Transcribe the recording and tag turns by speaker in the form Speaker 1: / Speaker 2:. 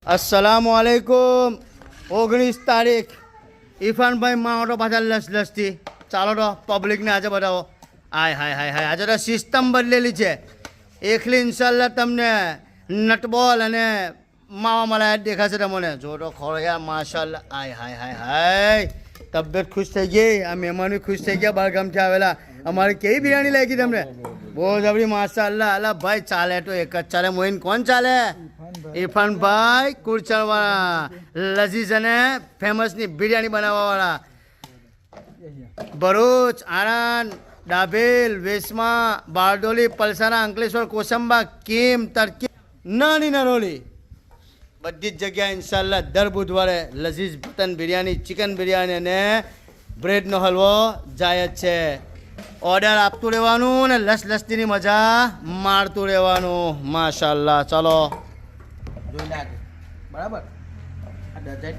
Speaker 1: अस्सलामु अलैकुम 19 તારીખ ઇરફાનભાઈ માવટો પાછા લસલસથી ચાલો તો પબ્લિકને આજે બતાવો હાય હાય હાય હાય આજે તો સિસ્ટમ બદલેલી છે એકલી ઇન્શાલ્લાહ તમને નટબોલ અને માવા મલાયા દેખાશે તમને જો તો ખોરો યાર માશાલ્લાહ હાય હાય હાય હાય તબિયત ખુશ થઈ ગઈ આ મહેમાનો ખુશ થઈ ગયા બાળગામથી આવેલા અમારે કેવી બિરયાની લાગી તમને બહુ જબરી માશાલ્લાહ અલા ભાઈ ચાલે તો એક જ ચાલે મોઈન કોણ ચાલે ઇરફાનભાઈ કુરચણવાળા લઝીઝ અને ફેમસની બિરયાની બનાવવાવાળા ભરૂચ આણંદ ડાભેલ વેસમા બારડોલી પલસાણા અંકલેશ્વર કોસંબા કીમ તરકી નાની નરોલી બધી જ જગ્યાએ ઇન્શાલ્લાહ દર બુધવારે લઝીઝ બતન બિરયાની ચિકન બિરયાની અને બ્રેડનો હલવો જાય જ છે ઓર્ડર આપતું રહેવાનું ને લસલસતીની મજા મારતું રહેવાનું માશાલ્લાહ ચાલો
Speaker 2: જોઈ લાગે બરાબર આ ડઝન